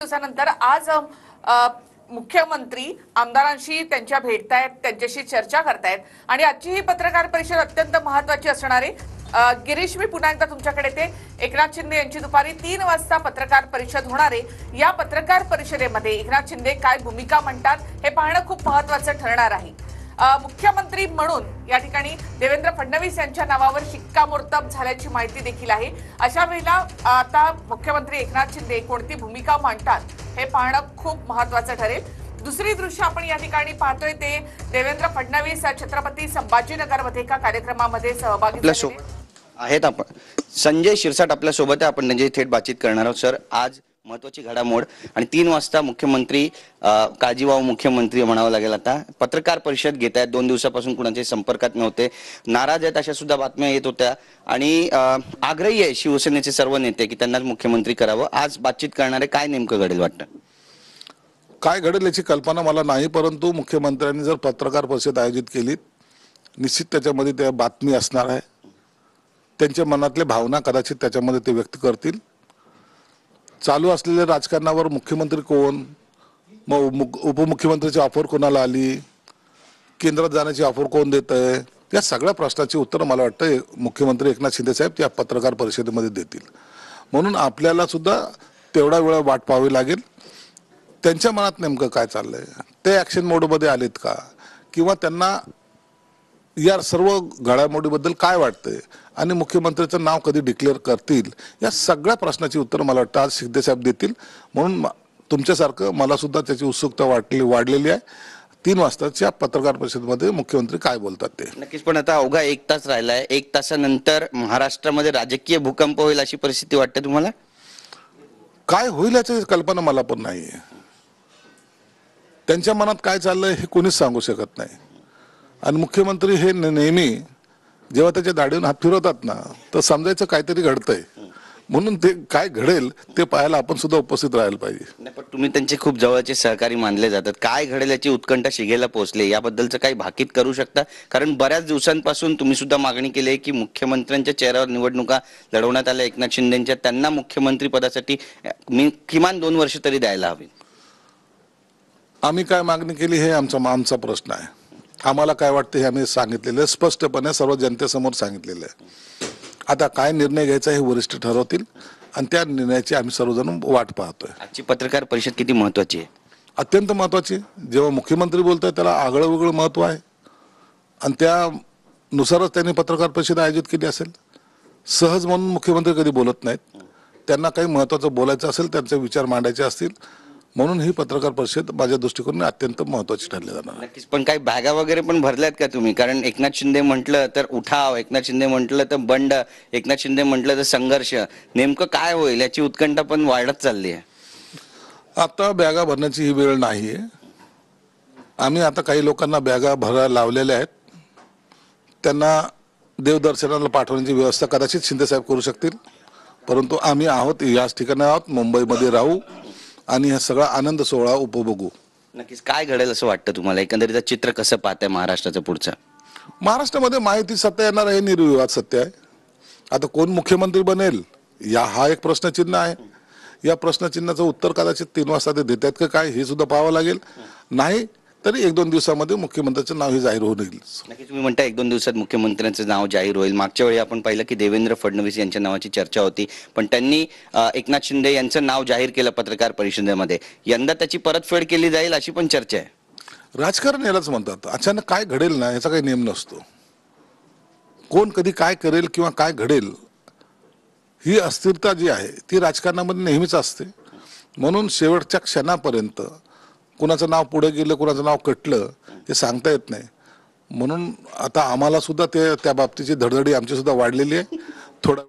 दिवसानंतर आज मुख्यमंत्री आमदारांशी त्यांच्या भेटतायत, त्यांच्याशी चर्चा करतायत आणि आजची ही पत्रकार परिषद अत्यंत महत्त्वाची असणार आहे। गिरीश, मी पुन्हा एकदा तुमच्याकडे ते एकनाथ शिंदे यांची दुपारी 3 वाजता पत्रकार परिषद होणार आहे। या पत्रकार परिषदेमध्ये एकनाथ शिंदे काय भूमिका म्हणतात हे पाहणं खूप महत्त्वाचं ठरणार आहे। मुख्यमंत्री म्हणून या ठिकाणी देवेंद्र फडणवीस यांच्या नावावर शिक्कामोर्तब झाल्याची माहिती देखील आहे। अशा वेळेला आता मुख्यमंत्री एकनाथ शिंदे कोणती भूमिका मांडतात हे पाहणं खूप महत्त्वाचं ठरेल। दुसरी दृश्य आपण या ठिकाणी पाहतोय ते देवेंद्र फडणवीस छत्रपती संभाजीनगरमध्ये एका कार्यक्रमामध्ये सहभागी झाले आहेत। आपण संजय शिरसाट आपल्या सोबत आहे, आपण म्हणजे थेट बातचीत करणार आहोत। सर, आज महत्वाची घडामोड आणि 3 वाजता मुख्यमंत्री काळजीवाहू मुख्यमंत्री म्हणावं लागेल आता पत्रकार परिषद घेत आहेत। 2 दिवसापासून कुणाच्या संपर्कात नव्हते, नाराज आहेत अशा सुद्धा बातम्या येत होत्या आणि आग्रही आहे शिवसेनेचे सर्व नेते की त्यांना मुख्यमंत्री करावं। आज बातचीत करणारे काय नेमकं घडेल वाटतं? काय घडेल याची कल्पना मला नाही, परंतु मुख्यमंत्र्यांनी जर पत्रकार परिषद आयोजित केली निश्चित त्याच्यामध्ये त्या बातमी असणार आहे। त्यांच्या मनातले भावना कदाचित त्याच्यामध्ये ते व्यक्त करतील। चालू असलेल्या राजकारणावर मुख्यमंत्री कोण, मग उपमुख्यमंत्रीची ऑफर कोणाला आली, केंद्रात जाण्याची ऑफर कोण देत आहे, या सगळ्या प्रश्नाची उत्तर मला वाटतं मुख्यमंत्री एकनाथ शिंदे साहेब त्या पत्रकार परिषदेमध्ये देतील। म्हणून आपल्याला सुद्धा तेवढा वेळ वाट पाहावी लागेल त्यांच्या मनात नेमकं काय चाललंय, ते ऍक्शन मोडमध्ये आलेत का, किंवा त्यांना या सर्व घडामोडीबद्दल काय वाटतंय आणि मुख्यमंत्र्याचं नाव कधी डिक्लेअर करतील, या सगळ्या प्रश्नाची उत्तर मला वाटतं आज शिंदे साहेब देतील। म्हणून तुमच्यासारखं मला सुद्धा त्याची उत्सुकता वाढलेली आहे। 3 वाजताच्या पत्रकार परिषदेमध्ये मुख्यमंत्री काय बोलतात ते नक्कीच। पण आता अवघा 1 तास राहिलाय, 1 तासानंतर महाराष्ट्रामध्ये राजकीय भूकंप होईल अशी परिस्थिती वाटते तुम्हाला? काय होईल याची कल्पना मला पण नाहीये। त्यांच्या मनात काय चाललंय हे कोणीच सांगू शकत नाही आणि मुख्यमंत्री हे नेहमी जेव्हा त्याच्या दाढीवर हात फिरवतात ना तर समजायचं काहीतरी घडतंय। म्हणून ते काय घडेल ते पाहायला आपण सुद्धा उपस्थित राहायला पाहिजे। पण तुम्ही त्यांचे खूप जवळचे सहकारी मानले जातात, काय घडेल याची उत्कंठा शिगेला पोहोचले, याबद्दलचं काही भाकीत करू शकता? कारण बऱ्याच दिवसांपासून तुम्ही सुद्धा मागणी केली आहे की मुख्यमंत्र्यांच्या चेहऱ्यावर निवडणुका लढवण्यात आल्या एकनाथ शिंदेच्या, त्यांना मुख्यमंत्री पदासाठी किमान 2 वर्ष तरी द्यायला हवी। आम्ही काय मागणी केली हे आमचा प्रश्न आहे। आम्हाला काय वाटतं हे आम्ही सांगितलेलं स्पष्टपणे सर्व जनतेसमोर सांगितलेलं आहे। आता काय निर्णय घ्यायचा हे वरिष्ठ ठरवतील आणि त्या निर्णयाची आम्ही सर्वजण वाट पाहतोय। आजची पत्रकार परिषद किती महत्वाची आहे? अत्यंत महत्वाची। जेव्हा मुख्यमंत्री बोलतोय त्याला आगळं वेगळं महत्व आहे आणि त्यानुसारच त्यांनी पत्रकार परिषद आयोजित केली असेल। सहज म्हणून मुख्यमंत्री कधी बोलत नाहीत, त्यांना काही महत्वाचं बोलायचं असेल, त्यांचे विचार मांडायचे असतील, म्हणून ही पत्रकार परिषद माझ्या दृष्टिकोनाने अत्यंत महत्वाची ठरली जाणार। नक्कीच। पण काही बॅगा वगैरे पण भरल्यात का तुम्ही? कारण एकनाथ शिंदे म्हटलं तर उठाव, एकनाथ शिंदे म्हटलं तर बंड, एकनाथ शिंदे म्हटलं तर संघर्ष, नेमकं काय होईल याची उत्कंठा पण वाढत चालली आहे। आता बॅगा भरण्याची ही वेळ नाहीये। आम्ही आता काही लोकांना बॅगा भरायला लावलेल्या आहेत, त्यांना देवदर्शनाला पाठवण्याची व्यवस्था कदाचित शिंदे साहेब करू शकतील, परंतु आम्ही आहोत याच ठिकाणी आहोत, मुंबईमध्ये राहू आणि हा सगळा आनंद सोहळा उपभोगू। नक्कीच। काय घडेल असं वाटतं तुम्हाला? एकंदरीत चित्र कसं पाहताय महाराष्ट्राचं पुढचं? महाराष्ट्रामध्ये माहिती सत्ता येणार आहे, निर्विवाद सत्य आहे। आता कोण मुख्यमंत्री बनेल हा एक प्रश्नचिन्ह आहे। या प्रश्नचिन्हाचं उत्तर कदाचित 3 वाजता ते देतात का काय हे सुद्धा पाहावं लागेल। नाही तरी 1-2 दिवसामध्ये मुख्यमंत्र्याचं नाव हे जाहीर होईल। नक्कीच। तुम्ही म्हणता 1-2 दिवसात मुख्यमंत्र्यांचं नाव जाहीर होईल। मागच्या वेळी आपण पाहिलं की देवेंद्र फडणवीस यांच्या नावाची चर्चा होती, पण त्यांनी एकनाथ शिंदे यांचं नाव जाहीर केलं पत्रकार परिषदेमध्ये। यंदा त्याची परतफेड केली जाईल अशी पण चर्चा आहे। राजकारण यालाच म्हणतात। अचानक काय घडेल ना याचा काही नेम नसतो। कोण कधी काय करेल किंवा काय घडेल ही अस्थिरता जी आहे ती राजकारणामध्ये नेहमीच असते। म्हणून शेवटच्या क्षणापर्यंत कुणाचं नाव पुढे गेलं, कुणाचं नाव कटलं हे सांगता येत नाही। म्हणून आता आम्हाला सुद्धा त्या बाबतीची धडधडी आमची सुद्धा वाढलेली आहे। थोडा